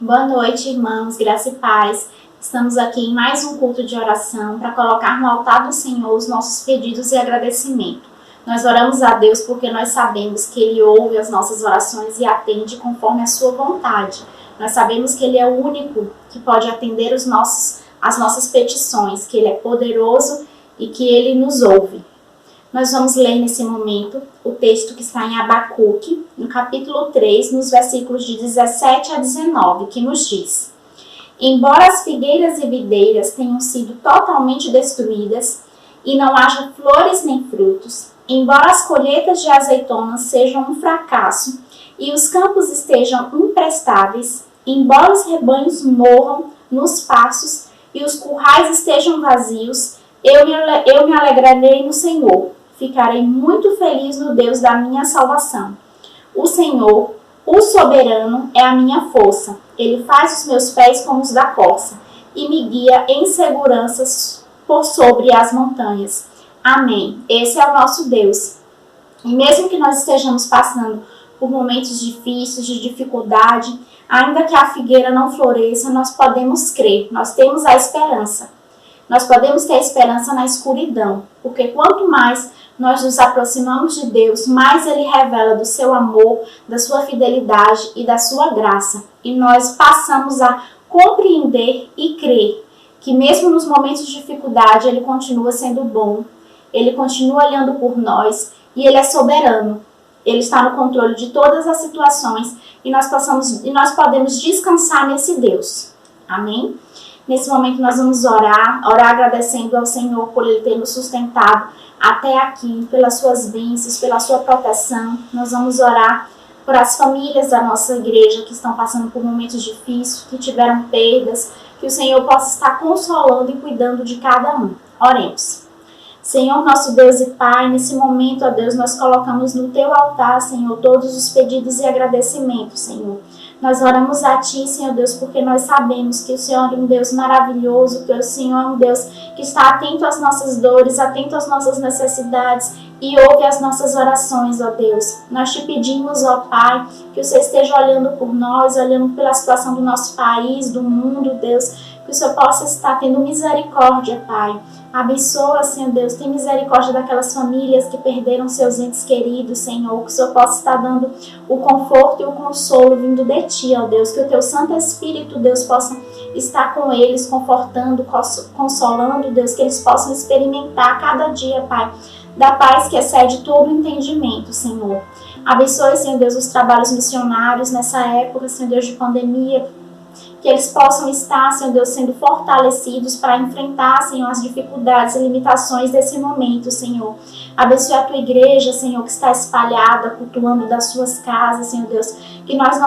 Boa noite, irmãos, graça e paz. Estamos aqui em mais um culto de oração para colocar no altar do Senhor os nossos pedidos e agradecimento. Nós oramos a Deus porque nós sabemos que Ele ouve as nossas orações e atende conforme a sua vontade. Nós sabemos que Ele é o único que pode atender as nossas petições, que Ele é poderoso e que Ele nos ouve. Nós vamos ler nesse momento o texto que está em Abacuque, no capítulo 3, nos versículos de 17 a 19, que nos diz: Embora as figueiras e videiras tenham sido totalmente destruídas, e não haja flores nem frutos, embora as colheitas de azeitonas sejam um fracasso, e os campos estejam imprestáveis, embora os rebanhos morram nos pastos, e os currais estejam vazios, eu me alegrarei no Senhor. Ficarei muito feliz no Deus da minha salvação. O Senhor, o soberano, é a minha força. Ele faz os meus pés como os da corça e me guia em segurança por sobre as montanhas. Amém. Esse é o nosso Deus. E mesmo que nós estejamos passando por momentos difíceis, de dificuldade, ainda que a figueira não floresça, nós podemos crer, nós temos a esperança. Nós podemos ter esperança na escuridão, porque quanto mais nós nos aproximamos de Deus, mais Ele revela do seu amor, da sua fidelidade e da sua graça. E nós passamos a compreender e crer que mesmo nos momentos de dificuldade, Ele continua sendo bom, Ele continua olhando por nós e Ele é soberano. Ele está no controle de todas as situações e nós podemos descansar nesse Deus. Amém? Nesse momento nós vamos orar agradecendo ao Senhor por Ele ter nos sustentado até aqui, pelas suas bênçãos, pela sua proteção. Nós vamos orar por as famílias da nossa igreja que estão passando por momentos difíceis, que tiveram perdas, que o Senhor possa estar consolando e cuidando de cada um. Oremos. Senhor, nosso Deus e Pai, nesse momento, ó Deus, nós colocamos no Teu altar, Senhor, todos os pedidos e agradecimentos, Senhor. Nós oramos a Ti, Senhor Deus, porque nós sabemos que o Senhor é um Deus maravilhoso, que o Senhor é um Deus que está atento às nossas dores, atento às nossas necessidades e ouve as nossas orações, ó Deus. Nós Te pedimos, ó Pai, que o Senhor esteja olhando por nós, olhando pela situação do nosso país, do mundo, Deus, que o Senhor possa estar tendo misericórdia, Pai. Abençoa, Senhor Deus, tem misericórdia daquelas famílias que perderam seus entes queridos, Senhor, que o Senhor possa estar dando o conforto e o consolo vindo de Ti, ó Deus, que o Teu Santo Espírito, Deus, possa estar com eles, confortando, consolando, Deus, que eles possam experimentar cada dia, Pai, da paz que excede todo o entendimento, Senhor. Abençoe, Senhor Deus, os trabalhos missionários nessa época, Senhor Deus, de pandemia, que eles possam estar, Senhor Deus, sendo fortalecidos para enfrentar, Senhor, as dificuldades e limitações desse momento, Senhor. Abençoe a Tua igreja, Senhor, que está espalhada, cultuando das suas casas, Senhor Deus, que nós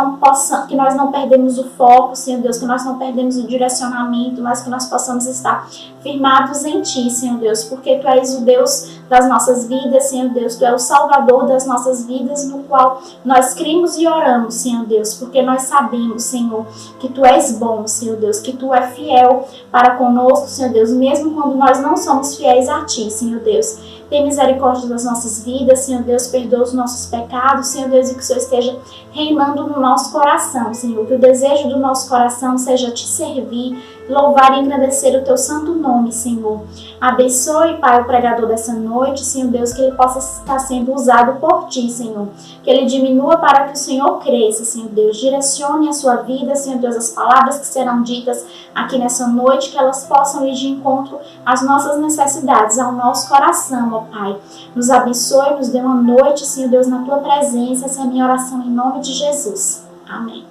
não perdemos o foco, Senhor Deus, que nós não perdemos o direcionamento, mas que nós possamos estar firmados em Ti, Senhor Deus, porque Tu és o Deus das nossas vidas, Senhor Deus, Tu és o Salvador das nossas vidas, no qual nós cremos e oramos, Senhor Deus, porque nós sabemos, Senhor, que Tu és bom, Senhor Deus, que Tu é fiel para conosco, Senhor Deus, mesmo quando nós não somos fiéis a Ti, Senhor Deus. Tem misericórdia das nossas vidas, Senhor Deus, perdoa os nossos pecados, Senhor Deus, e que o Senhor esteja reinando no nosso coração, Senhor, que o desejo do nosso coração seja Te servir, louvar e engrandecer o Teu santo nome, Senhor. Abençoe, Pai, o pregador dessa noite, Senhor Deus, que ele possa estar sendo usado por Ti, Senhor, que ele diminua para que o Senhor cresça, Senhor Deus, direcione a sua vida, Senhor Deus, as palavras que serão ditas aqui nessa noite, que elas possam ir de encontro às nossas necessidades, ao nosso coração, ó Pai. Nos abençoe, nos dê uma noite, Senhor Deus, na Tua presença. Essa é a minha oração em nome de Jesus. Amém.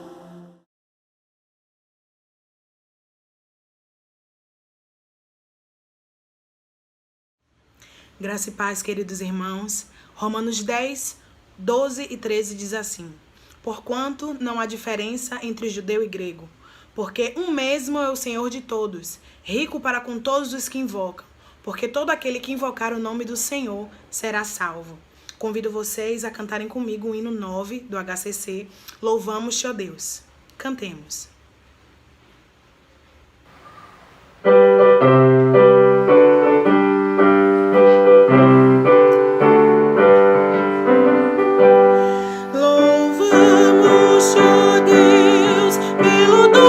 Graça e paz, queridos irmãos. Romanos 10, 12 e 13 diz assim: Porquanto não há diferença entre judeu e grego, porque um mesmo é o Senhor de todos, rico para com todos os que invocam, porque todo aquele que invocar o nome do Senhor será salvo. Convido vocês a cantarem comigo o hino 9 do HCC, Louvamos-te, ó Deus. Cantemos. Louvamos-te, ó Deus, pelo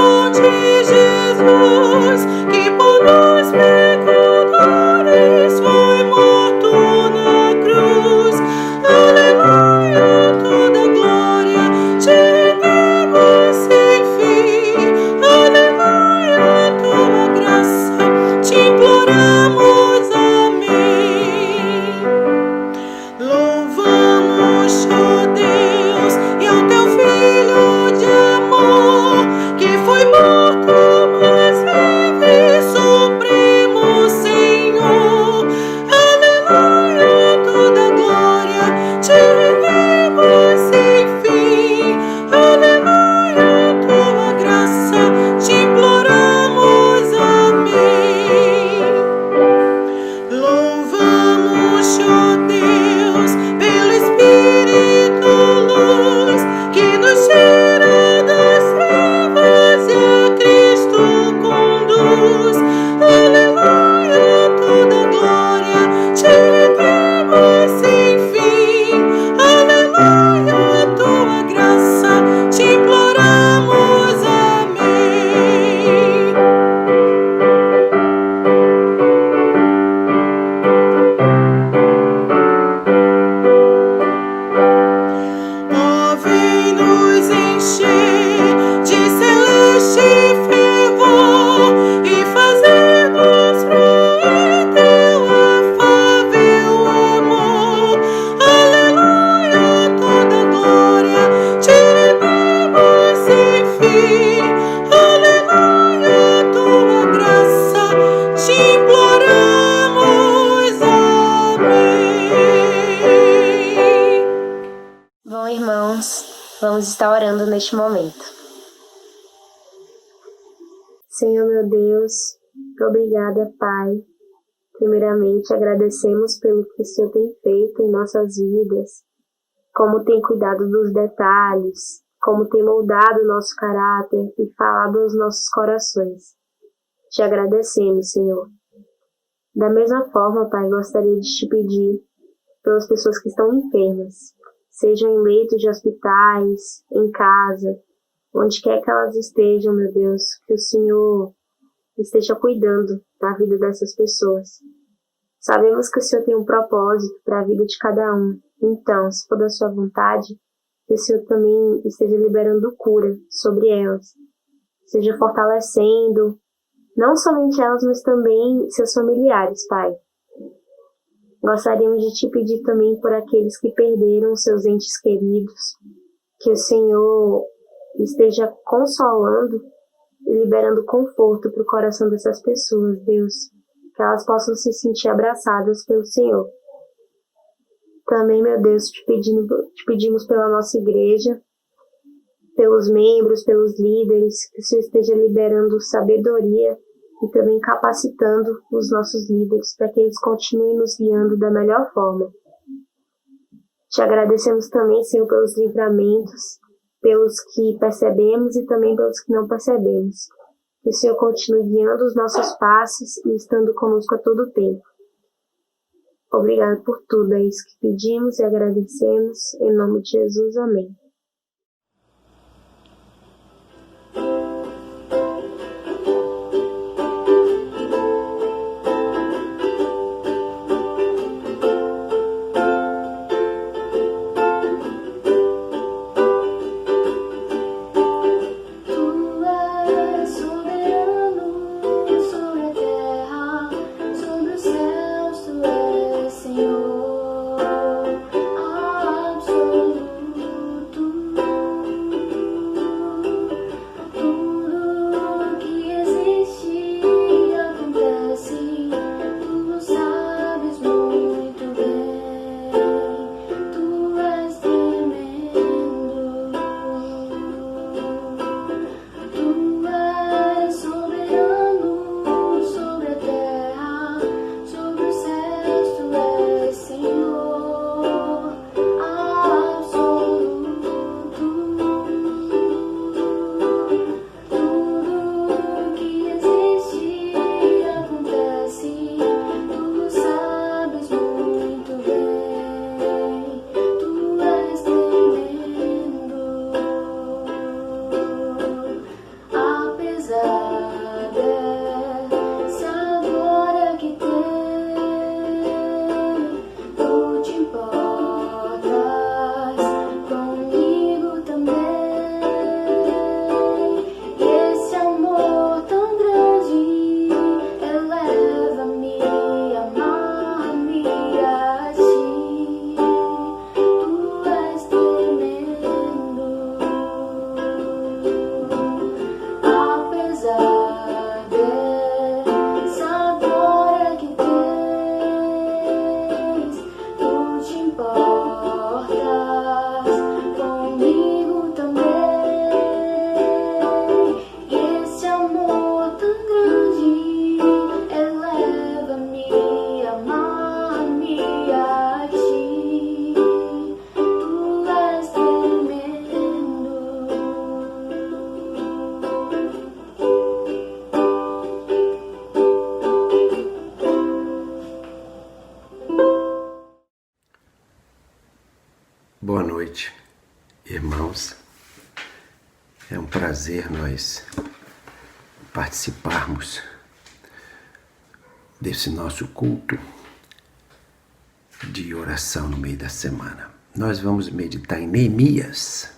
vamos estar orando neste momento. Senhor meu Deus, muito obrigada, Pai. Primeiramente, agradecemos pelo que o Senhor tem feito em nossas vidas, como tem cuidado dos detalhes, como tem moldado o nosso caráter e falado aos nossos corações. Te agradecemos, Senhor. Da mesma forma, Pai, gostaria de te pedir pelas pessoas que estão enfermas, sejam em leitos de hospitais, em casa, onde quer que elas estejam, meu Deus, que o Senhor esteja cuidando da vida dessas pessoas. Sabemos que o Senhor tem um propósito para a vida de cada um. Então, se for da sua vontade, que o Senhor também esteja liberando cura sobre elas. Esteja fortalecendo, não somente elas, mas também seus familiares, Pai. Gostaríamos de te pedir também por aqueles que perderam seus entes queridos, que o Senhor esteja consolando e liberando conforto para o coração dessas pessoas, Deus, que elas possam se sentir abraçadas pelo Senhor. Também, meu Deus, te pedimos pela nossa igreja, pelos membros, pelos líderes, que o Senhor esteja liberando sabedoria e também capacitando os nossos líderes para que eles continuem nos guiando da melhor forma. Te agradecemos também, Senhor, pelos livramentos, pelos que percebemos e também pelos que não percebemos. Que o Senhor continue guiando os nossos passos e estando conosco a todo tempo. Obrigado por tudo, é isso que pedimos e agradecemos. Em nome de Jesus, amém. Boa noite, irmãos. É um prazer nós participarmos desse nosso culto de oração no meio da semana. Nós vamos meditar em Neemias.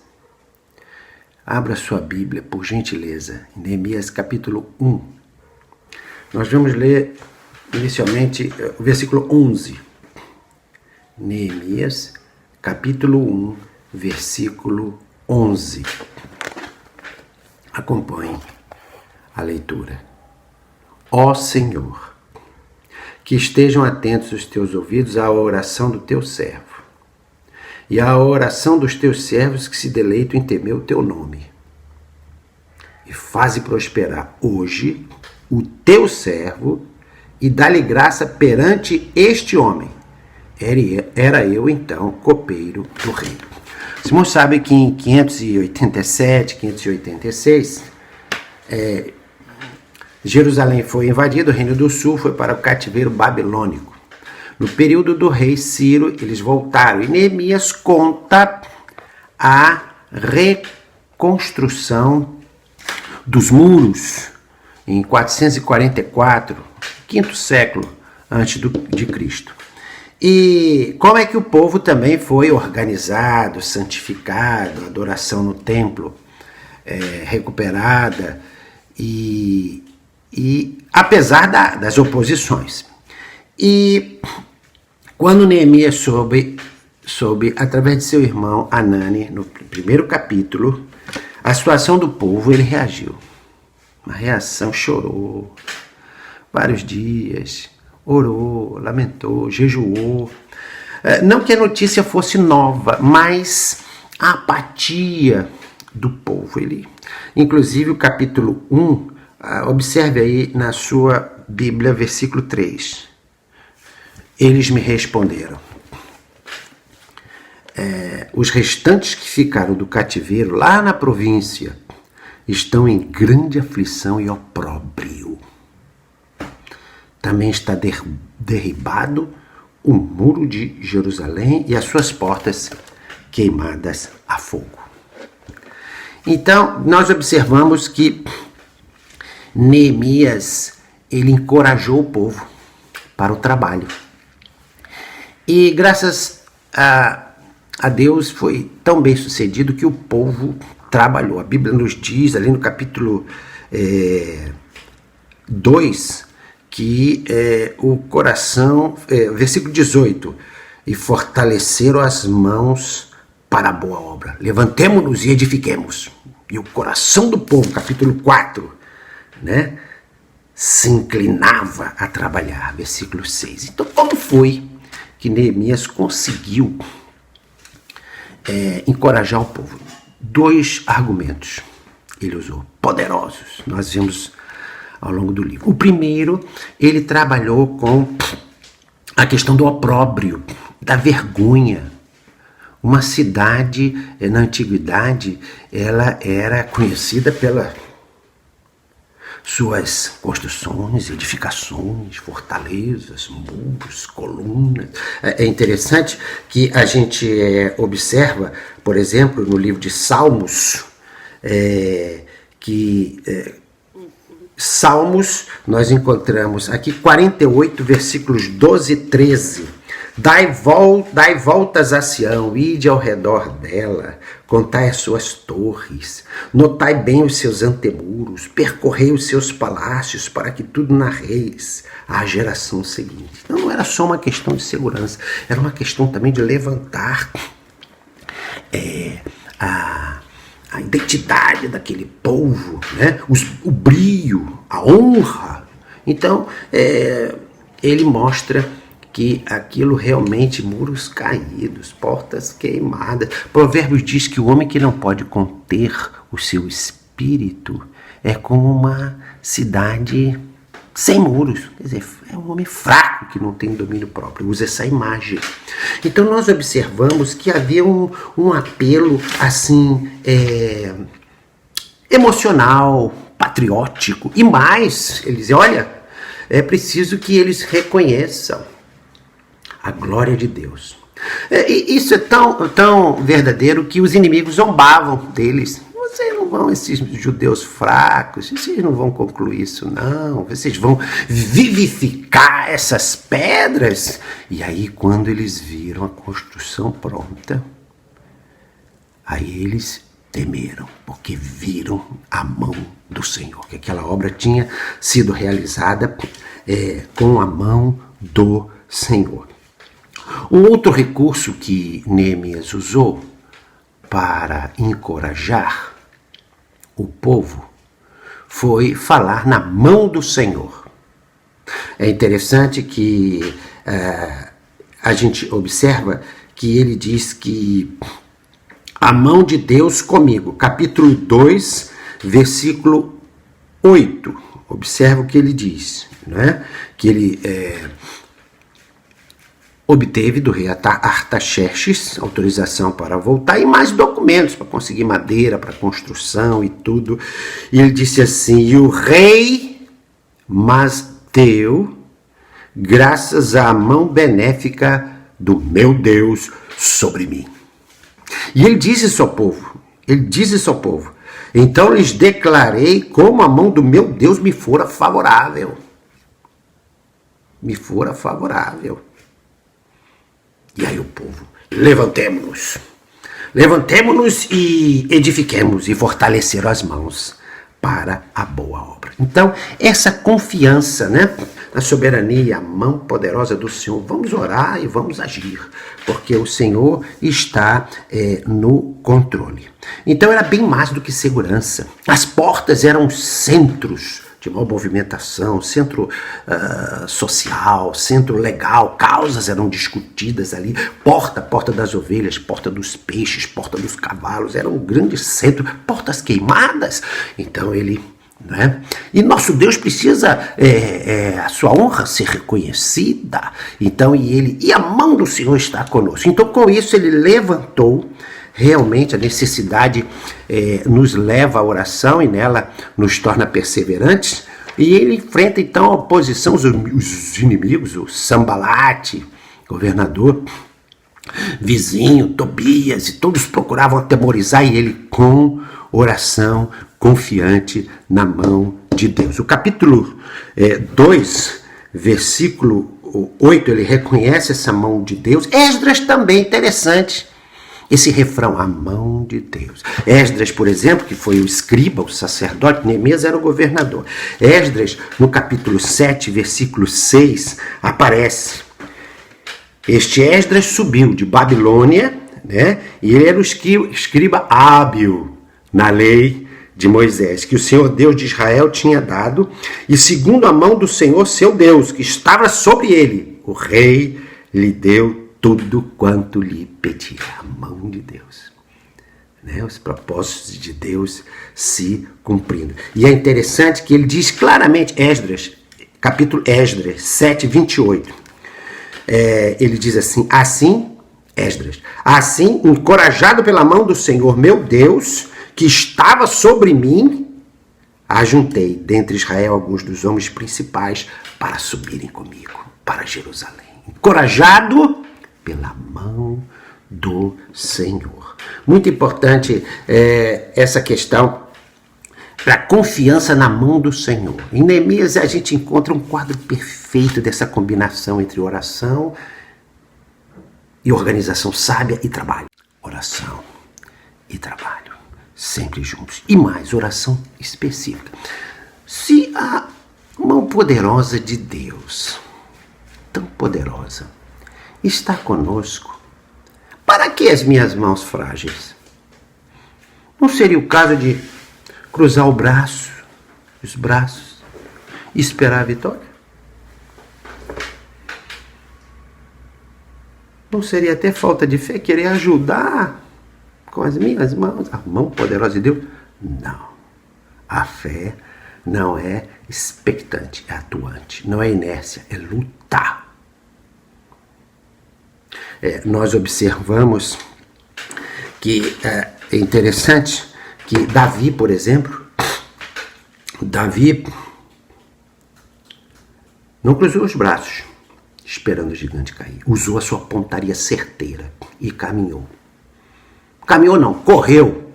Abra sua Bíblia, por gentileza, em Neemias capítulo 1. Nós vamos ler inicialmente o versículo 11. Neemias capítulo 1, versículo 11. Acompanhe a leitura. Ó Senhor, que estejam atentos os teus ouvidos à oração do teu servo e a oração dos teus servos que se deleitam em temer o teu nome. E faze prosperar hoje o teu servo e dá-lhe graça perante este homem. Era eu, então, copeiro do rei. Os irmãos sabem que em 587, 586, Jerusalém foi invadida, o Reino do Sul foi para o cativeiro babilônico. No período do rei Ciro, eles voltaram. E Neemias conta a reconstrução dos muros em 444, quinto século antes de Cristo. E como é que o povo também foi organizado, santificado, a adoração no templo recuperada, e apesar das oposições. E quando Neemias soube, através de seu irmão Anani, no primeiro capítulo, a situação do povo, ele reagiu. Uma reação, chorou vários dias, orou, lamentou, jejuou. Não que a notícia fosse nova, mas a apatia do povo. Inclusive o capítulo 1, observe aí na sua Bíblia, versículo 3. Eles me responderam: os restantes que ficaram do cativeiro lá na província estão em grande aflição e opróbrio. Também está derribado o muro de Jerusalém e as suas portas queimadas a fogo. Então, nós observamos que Neemias, ele encorajou o povo para o trabalho. E graças a Deus foi tão bem sucedido que o povo trabalhou. A Bíblia nos diz, ali no capítulo 2, que o coração, versículo 18, e fortaleceram as mãos para a boa obra. Levantemo-nos e edifiquemos. E o coração do povo, capítulo 4, se inclinava a trabalhar. Versículo 6. Então, como foi que Neemias conseguiu encorajar o povo? 2 argumentos ele usou, poderosos. Nós vimos ao longo do livro. O primeiro, ele trabalhou com a questão do opróbrio, da vergonha. Uma cidade, na antiguidade, ela era conhecida pelas suas construções, edificações, fortalezas, muros, colunas. É interessante que a gente observa, por exemplo, no livro de Salmos, Salmos, nós encontramos aqui 48, versículos 12 e 13. Dai voltas a Sião, ide ao redor dela, contai as suas torres, notai bem os seus antemuros, percorrei os seus palácios, para que tudo narreis à geração seguinte. Então não era só uma questão de segurança, era uma questão também de levantar a identidade daquele povo, o brio, a honra. Então, ele mostra que aquilo realmente, muros caídos, portas queimadas. Provérbios diz que o homem que não pode conter o seu espírito é como uma cidade sem muros. Quer dizer, é um homem fraco que não tem domínio próprio. Usa essa imagem. Então nós observamos que havia um apelo assim emocional, patriótico. E mais, eles dizem, olha, é preciso que eles reconheçam a glória de Deus. Isso é tão verdadeiro que os inimigos zombavam deles. Vocês não vão, esses judeus fracos, vocês não vão concluir isso não, vocês vão vivificar essas pedras. E aí quando eles viram a construção pronta, aí eles temeram, porque viram a mão do Senhor, que aquela obra tinha sido realizada com a mão do Senhor. Um outro recurso que Neemias usou para encorajar o povo foi falar na mão do Senhor. É interessante que a gente observa que ele diz que a mão de Deus comigo. Capítulo 2, versículo 8. Observa o que ele diz, né? Que ele obteve do rei Artaxerxes autorização para voltar e mais documentos para conseguir madeira para construção e tudo. E ele disse assim: e o rei mas deu graças à mão benéfica do meu Deus sobre mim. E ele disse isso ao povo, então lhes declarei como a mão do meu Deus me fora favorável. E aí o povo, levantemo-nos e edifiquemos e fortaleceram as mãos para a boa obra. Então, essa confiança, né, na soberania, a mão poderosa do Senhor. Vamos orar e vamos agir, porque o Senhor está no controle. Então, era bem mais do que segurança. As portas eram centros de movimentação, centro social, centro legal, causas eram discutidas ali, porta das ovelhas, porta dos peixes, porta dos cavalos, era um grande centro, portas queimadas. Então ele, né? E nosso Deus precisa a sua honra ser reconhecida. Então e a mão do Senhor está conosco. Então com isso ele levantou. Realmente a necessidade nos leva à oração e nela nos torna perseverantes. E ele enfrenta então a oposição, os inimigos, o Sambalate, governador, vizinho, Tobias, e todos procuravam atemorizar e ele com oração confiante na mão de Deus. O capítulo 2, versículo 8, ele reconhece essa mão de Deus. Esdras também, interessante. Esse refrão, a mão de Deus. Esdras, por exemplo, que foi o escriba, o sacerdote, Neemias era o governador. Esdras, no capítulo 7, versículo 6, aparece. Este Esdras subiu de Babilônia, né? E ele era o escriba hábil na lei de Moisés, que o Senhor Deus de Israel tinha dado, e segundo a mão do Senhor, seu Deus, que estava sobre ele, o rei lhe deu tudo quanto lhe pedia. A mão de Deus, né? Os propósitos de Deus se cumprindo. E é interessante que ele diz claramente, capítulo 7, 28. Ele diz assim, Esdras, assim, encorajado pela mão do Senhor, meu Deus, que estava sobre mim, ajuntei dentre Israel alguns dos homens principais para subirem comigo para Jerusalém. Encorajado pela mão do Senhor. Muito importante essa questão da confiança na mão do Senhor. Em Neemias a gente encontra um quadro perfeito dessa combinação entre oração e organização sábia e trabalho. Oração e trabalho, sempre juntos. E mais, oração específica. Se a mão poderosa de Deus, tão poderosa, está conosco, para que as minhas mãos frágeis? Não seria o caso de cruzar os braços e esperar a vitória? Não seria até falta de fé querer ajudar com as minhas mãos, a mão poderosa de Deus? Não. A fé não é expectante, é atuante. Não é inércia, é lutar. Nós observamos que é interessante que Davi, por exemplo, não cruzou os braços esperando o gigante cair. Usou a sua pontaria certeira e caminhou. Caminhou não, correu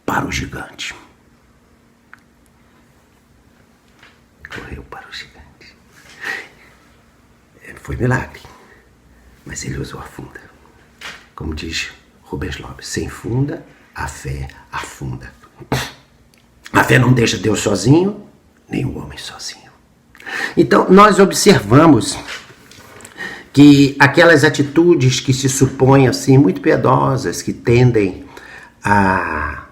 para o gigante. Correu para o gigante. Foi milagre. Mas ele usou a funda. Como diz Rubens Lopes, sem funda, a fé afunda. A fé não deixa Deus sozinho, nem o homem sozinho. Então, nós observamos que aquelas atitudes que se supõem assim, muito piedosas, que tendem a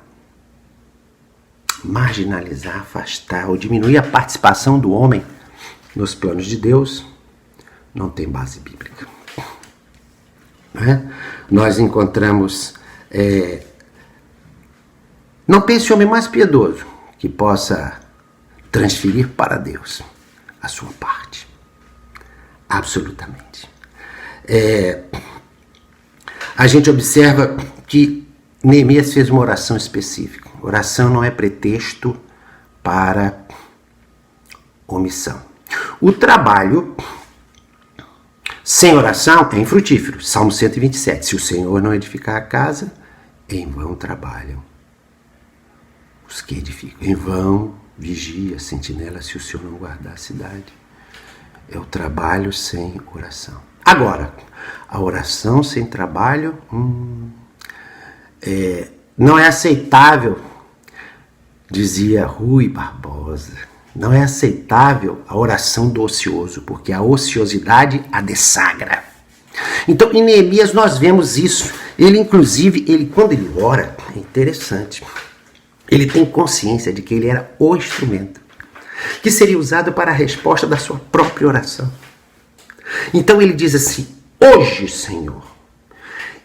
marginalizar, afastar ou diminuir a participação do homem nos planos de Deus, não tem base bíblica. né? Nós encontramos, não pense homem mais piedoso que possa transferir para Deus a sua parte. Absolutamente. A gente observa que Neemias fez uma oração específica. Oração não é pretexto para omissão. O trabalho sem oração é infrutífero. Salmo 127. Se o Senhor não edificar a casa, em vão trabalham os que edificam. Em vão vigia a sentinela se o Senhor não guardar a cidade. É o trabalho sem oração. Agora, a oração sem trabalho não é aceitável, dizia Rui Barbosa. Não é aceitável a oração do ocioso, porque a ociosidade a dessagra. Então, em Neemias nós vemos isso. Inclusive, quando ele ora, é interessante. Ele tem consciência de que ele era o instrumento que seria usado para a resposta da sua própria oração. Então ele diz assim: hoje, Senhor,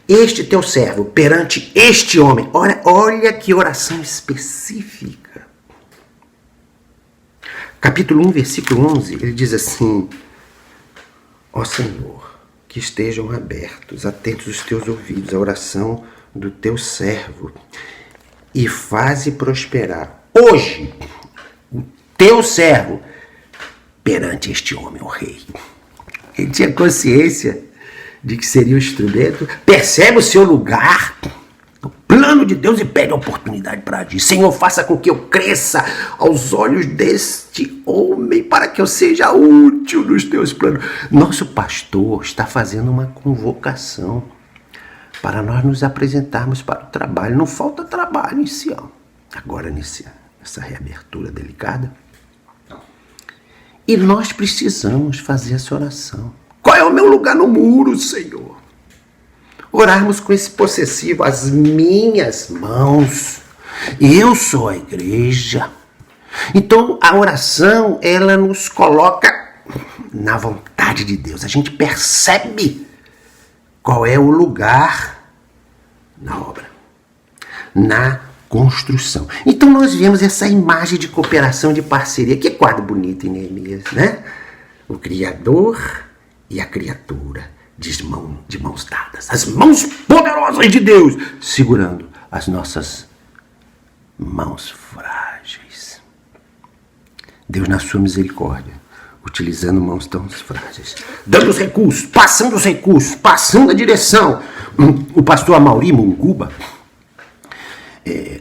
este teu servo perante este homem. Olha que oração específica. Capítulo 1, versículo 11, ele diz assim: ó Senhor, que estejam atentos os teus ouvidos à oração do teu servo, e faze prosperar hoje o teu servo perante este homem, o rei. Ele tinha consciência de que seria o instrumento, percebe o seu lugar, o plano de Deus, e pede a oportunidade para agir. Senhor, faça com que eu cresça aos olhos deste homem, para que eu seja útil nos teus planos. Nosso pastor está fazendo uma convocação para nós nos apresentarmos para o trabalho. Não falta trabalho em Sião. Agora, nessa reabertura delicada. E nós precisamos fazer essa oração. Qual é o meu lugar no muro, Senhor? Orarmos com esse possessivo: as minhas mãos. Eu sou a igreja. Então, a oração, ela nos coloca na vontade de Deus. A gente percebe qual é o lugar na obra, na construção. Então nós vemos essa imagem de cooperação, de parceria. Que quadro bonito em Neemias, né? O Criador e a criatura de mãos dadas. As mãos poderosas de Deus segurando as nossas mãos frágeis. Deus, na sua misericórdia, utilizando mãos tão frágeis, dando os recursos, passando a direção. O pastor Amaury Munguba,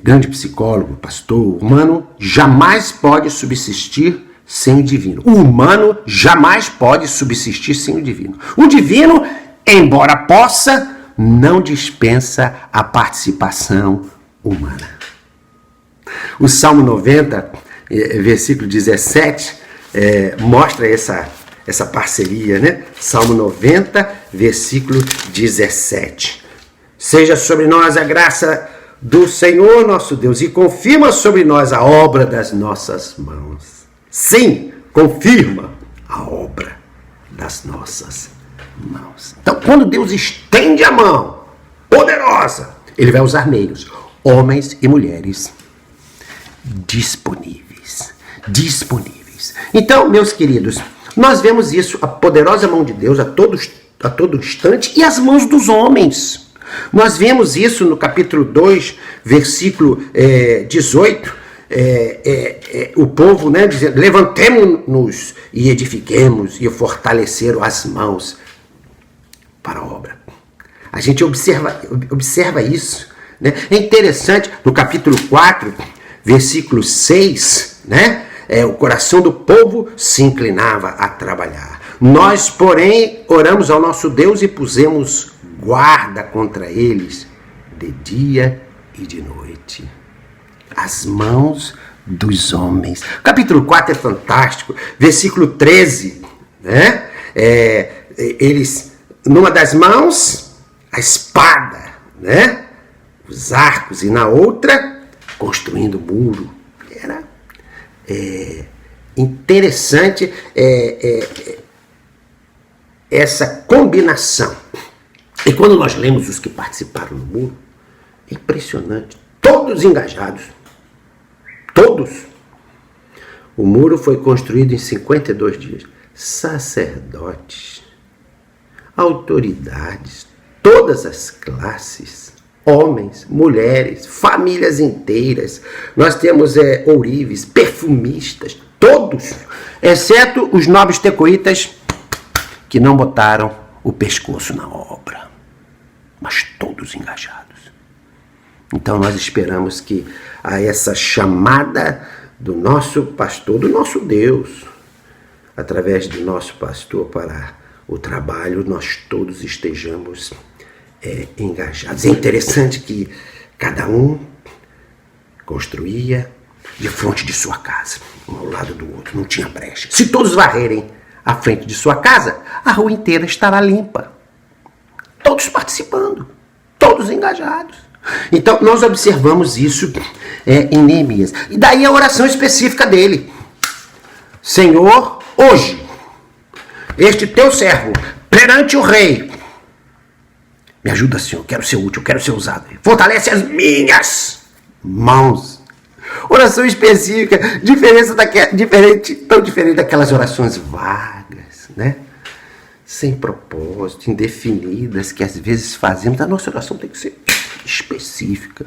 grande psicólogo, pastor, o humano jamais pode subsistir sem o divino. O humano jamais pode subsistir sem o divino. O divino, embora possa, não dispensa a participação humana. O Salmo 90, versículo 17, mostra essa parceria, né? Salmo 90, versículo 17. Seja sobre nós a graça do Senhor nosso Deus e confirma sobre nós a obra das nossas mãos. Sim, confirma a obra das nossas mãos. Então, quando Deus estende a mão poderosa, Ele vai usar meios, homens e mulheres disponíveis. Então, meus queridos, nós vemos isso, a poderosa mão de Deus a todo instante, e as mãos dos homens. Nós vemos isso no capítulo 2, versículo 18, o povo, né, dizendo: levantemo-nos e edifiquemos, e fortaleceram as mãos para a obra. A gente observa isso, né? É interessante, no capítulo 4, versículo 6, né? O coração do povo se inclinava a trabalhar. Nós, porém, oramos ao nosso Deus e pusemos guarda contra eles de dia e de noite. As mãos dos homens. Capítulo 4 é fantástico. Versículo 13, né? Eles, numa das mãos, a espada, né? Os arcos, e na outra, construindo o muro. Era interessante essa combinação. E quando nós lemos os que participaram no muro, é impressionante. Todos engajados. Todos. O muro foi construído em 52 dias. Sacerdotes, autoridades, todas as classes, homens, mulheres, famílias inteiras. Nós temos ourives, perfumistas, todos, exceto os nobres tecoitas que não botaram o pescoço na obra, mas todos engajados. Então nós esperamos que a essa chamada do nosso pastor, do nosso Deus, através do nosso pastor para o trabalho, nós todos estejamos engajados. É interessante que cada um construía de frente de sua casa, um ao lado do outro, não tinha brecha. Se todos varrerem à frente de sua casa, a rua inteira estará limpa. Todos participando, todos engajados. Então, nós observamos isso em Neemias. E daí a oração específica dele. Senhor, hoje, este teu servo, perante o rei, me ajuda, Senhor, quero ser útil, quero ser usado. Fortalece as minhas mãos. Oração específica, tão diferente daquelas orações vagas, né? Sem propósito, indefinidas, que às vezes fazemos. A nossa oração tem que ser específica,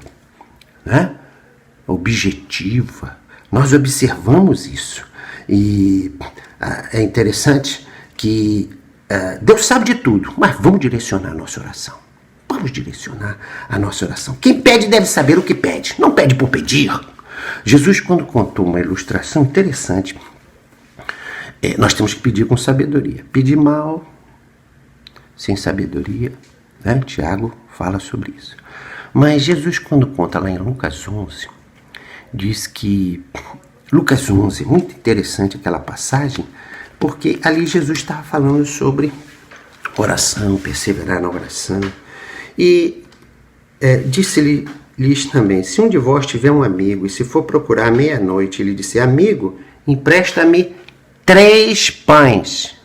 né? Objetiva. Nós observamos isso. E é interessante que Deus sabe de tudo, mas vamos direcionar a nossa oração. Vamos direcionar a nossa oração. Quem pede deve saber o que pede, não pede por pedir. Jesus, quando contou uma ilustração interessante, nós temos que pedir com sabedoria. Pedir mal, sem sabedoria, né? Tiago fala sobre isso. Mas Jesus, quando conta lá em Lucas 11, diz que... Lucas 11, muito interessante aquela passagem, porque ali Jesus estava falando sobre oração, perseverar na oração. E disse-lhes também, se um de vós tiver um amigo, e se for procurar à meia-noite, ele disser, amigo, empresta-me 3 pães.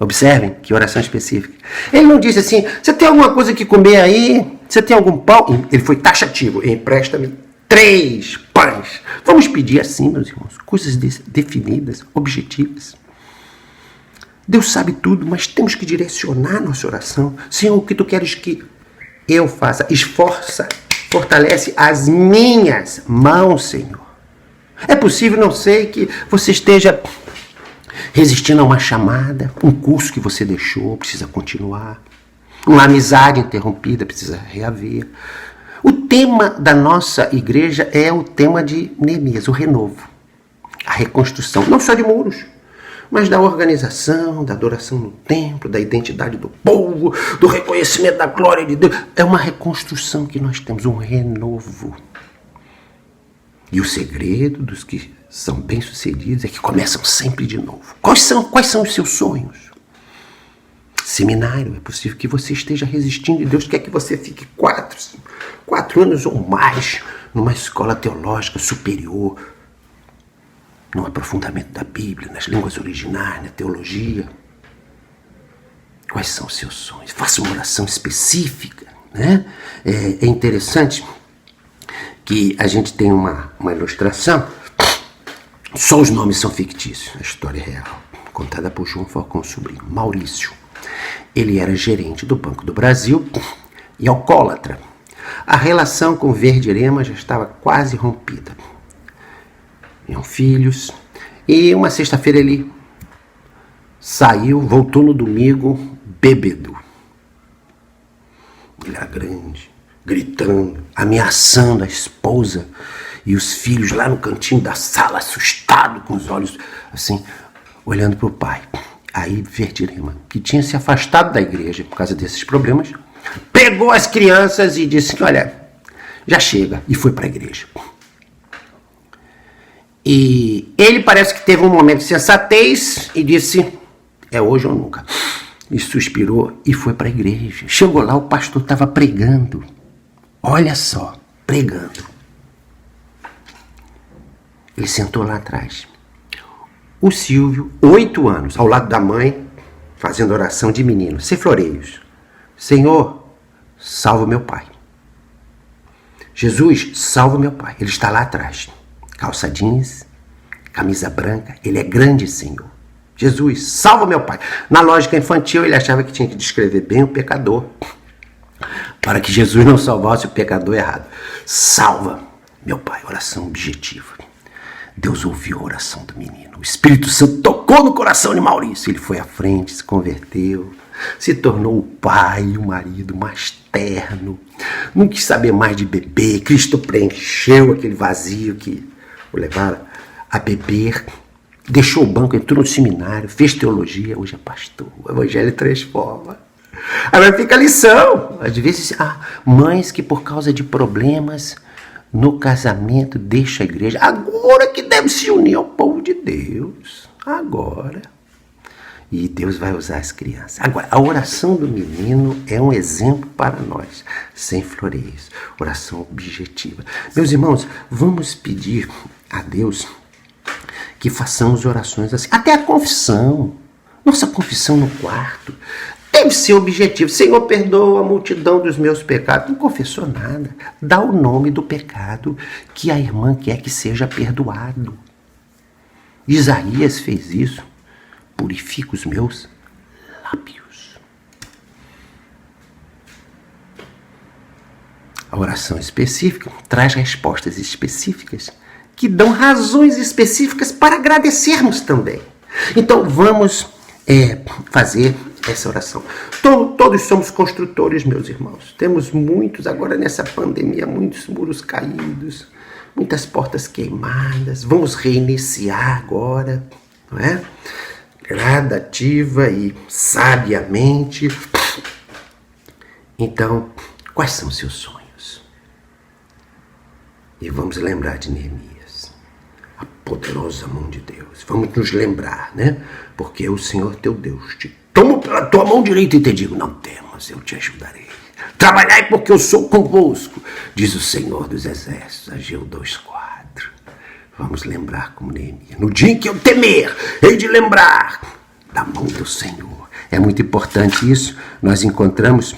Observem que oração específica. Ele não disse assim, você tem alguma coisa que comer aí? Você tem algum pão? Ele foi taxativo, empresta-me 3 pães. Vamos pedir assim, meus irmãos, coisas definidas, objetivas. Deus sabe tudo, mas temos que direcionar nossa oração. Senhor, o que tu queres que eu faça? Fortalece as minhas mãos, Senhor. É possível, não sei, que você esteja resistindo a uma chamada, um curso que você deixou, precisa continuar. Uma amizade interrompida, precisa reaver. O tema da nossa igreja é o tema de Neemias, o renovo, a reconstrução, não só de muros, mas da organização, da adoração no templo, da identidade do povo, do reconhecimento da glória de Deus. É uma reconstrução que nós temos, um renovo. E o segredo dos que são bem-sucedidos é que começam sempre de novo. Quais são os seus sonhos? Seminário, é possível que você esteja resistindo e Deus quer que você fique 4 anos ou mais numa escola teológica superior, no aprofundamento da Bíblia, nas línguas originais, na teologia. Quais são os seus sonhos? Faça uma oração específica, né? É interessante que a gente tem uma ilustração, só os nomes são fictícios, a história é real, contada por João Falcão Sobrinho. Maurício, ele era gerente do Banco do Brasil e alcoólatra. A relação com Verdirema já estava quase rompida. Tinham filhos, e uma sexta-feira ele saiu, voltou no domingo, bêbado. Ele era grande, gritando, ameaçando a esposa e os filhos lá no cantinho da sala, assustado, com os olhos assim, olhando para o pai. Aí Verdirema, que tinha se afastado da igreja por causa desses problemas, pegou as crianças e disse, olha, já chega, e foi para a igreja. E ele parece que teve um momento de sensatez e disse, é hoje ou nunca. E suspirou e foi para a igreja. Chegou lá, o pastor estava pregando. Olha só, pregando. Ele sentou lá atrás. O Silvio, 8 anos, ao lado da mãe, fazendo oração de menino, sem floreios. Senhor, salva meu pai. Jesus, salva meu pai. Ele está lá atrás. Calça jeans, camisa branca. Ele é grande, Senhor. Jesus, salva meu pai. Na lógica infantil, ele achava que tinha que descrever bem o pecador, para que Jesus não salvasse o pecador errado. Salva meu pai. Oração objetiva. Deus ouviu a oração do menino. O Espírito Santo tocou no coração de Maurício. Ele foi à frente, se converteu, se tornou o pai e o marido mais terno. Não quis saber mais de beber. Cristo preencheu aquele vazio que o levaram a beber. Deixou o banco, entrou no seminário, fez teologia. Hoje é pastor. O evangelho transforma. Agora fica a lição. Às vezes, mães que por causa de problemas no casamento deixam a igreja. Agora que deve se unir ao povo de Deus. Agora. E Deus vai usar as crianças. Agora, a oração do menino é um exemplo para nós. Sem floreios. Oração objetiva. Meus irmãos, vamos pedir a Deus que façamos orações assim. Até a confissão. Nossa confissão no quarto deve ser objetivo. Senhor, perdoa a multidão dos meus pecados. Não confessou nada. Dá o nome do pecado que a irmã quer que seja perdoado. Isaías fez isso. Purifica os meus lábios. A oração específica traz respostas específicas que dão razões específicas para agradecermos também. Então vamos fazer essa oração. Todos somos construtores, meus irmãos. Temos muitos, agora nessa pandemia, muitos muros caídos, muitas portas queimadas. Vamos reiniciar agora, não é? Gradativa e sabiamente. Então, quais são os seus sonhos? E vamos lembrar de Neemias, a poderosa mão de Deus. Vamos nos lembrar, né? Porque o Senhor teu Deus te tomo pela tua mão direita e te digo, não temas, eu te ajudarei. Trabalhai porque eu sou convosco, diz o Senhor dos Exércitos, Ageu 2:4. Vamos lembrar como Neemias. No dia em que eu temer, hei de lembrar da mão do Senhor. É muito importante isso. Nós encontramos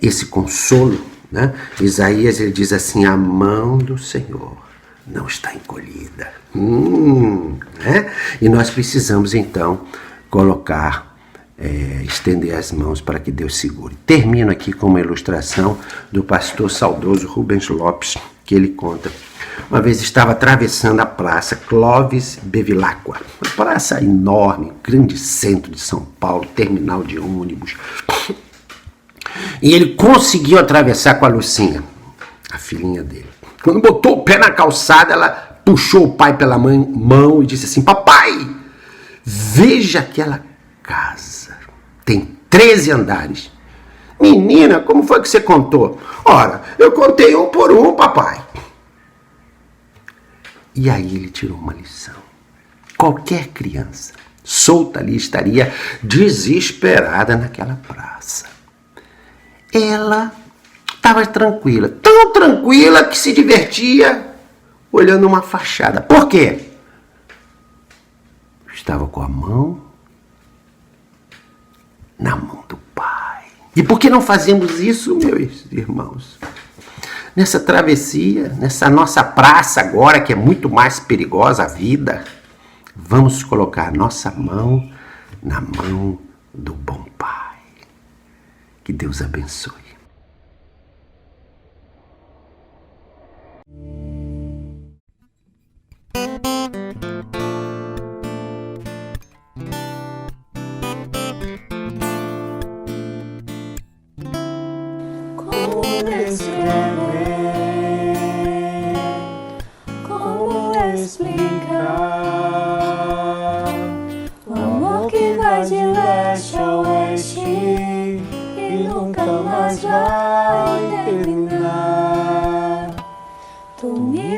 esse consolo, né? Isaías, ele diz assim, a mão do Senhor não está encolhida. Né? E nós precisamos, então, colocar, estender as mãos para que Deus segure. Termino aqui com uma ilustração do pastor saudoso Rubens Lopes, que ele conta. Uma vez estava atravessando a praça Clóvis Bevilacqua, uma praça enorme, grande centro de São Paulo, terminal de ônibus. E ele conseguiu atravessar com a Lucinha, a filhinha dele. Quando botou o pé na calçada, ela puxou o pai pela mão e disse assim, papai, veja aquela casa, tem 13 andares. Menina, como foi que você contou? Ora, eu contei um por um, papai. E aí ele tirou uma lição. Qualquer criança solta ali estaria desesperada naquela praça. Ela estava tranquila, tão tranquila que se divertia olhando uma fachada. Por quê? Estava com a mão na mão do Pai. E por que não fazemos isso, meus irmãos? Nessa travessia, nessa nossa praça agora, que é muito mais perigosa a vida, vamos colocar nossa mão na mão do bom Pai. Que Deus abençoe.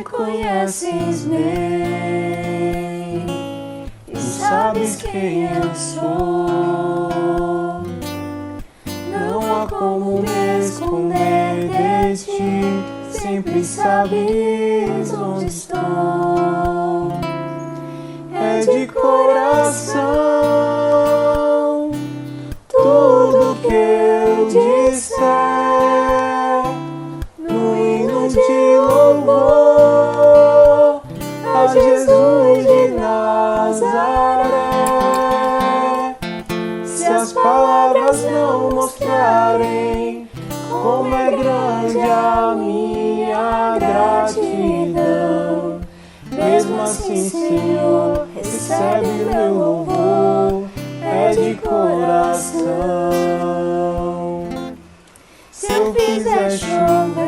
Conheces bem e sabes quem eu sou. Não há como me esconder de ti, sempre sabes onde estou. É de coração tudo que as palavras não mostrarem como é grande a minha gratidão. Mesmo assim, Senhor, recebe meu louvor, é de coração. Se eu fizer chover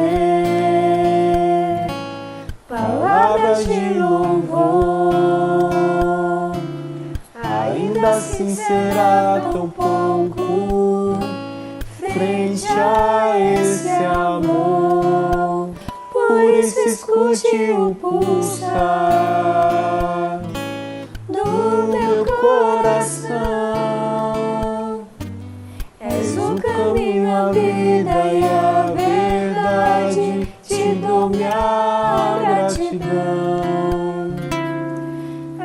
palavras de louvor, ainda assim será tão pouco frente a esse amor. Por isso escute o pulsar do meu coração. És o caminho, a vida e a verdade, te dou minha gratidão.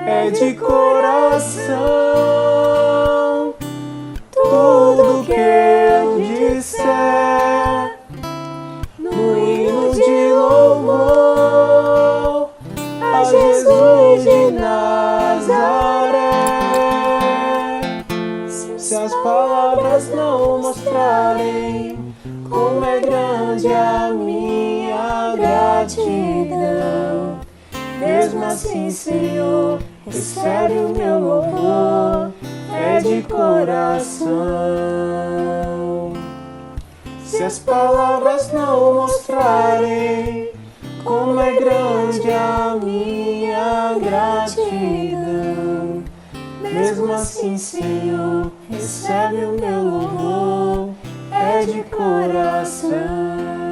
É de coração tudo que eu disser, no hino de louvor a Jesus de Nazaré. Se as palavras não mostrarem como é grande a minha gratidão, mesmo assim, Senhor, recebe o meu louvor, é de coração. Se as palavras não mostrarem como é grande a minha gratidão, mesmo assim, Senhor, recebe o meu louvor, é de coração.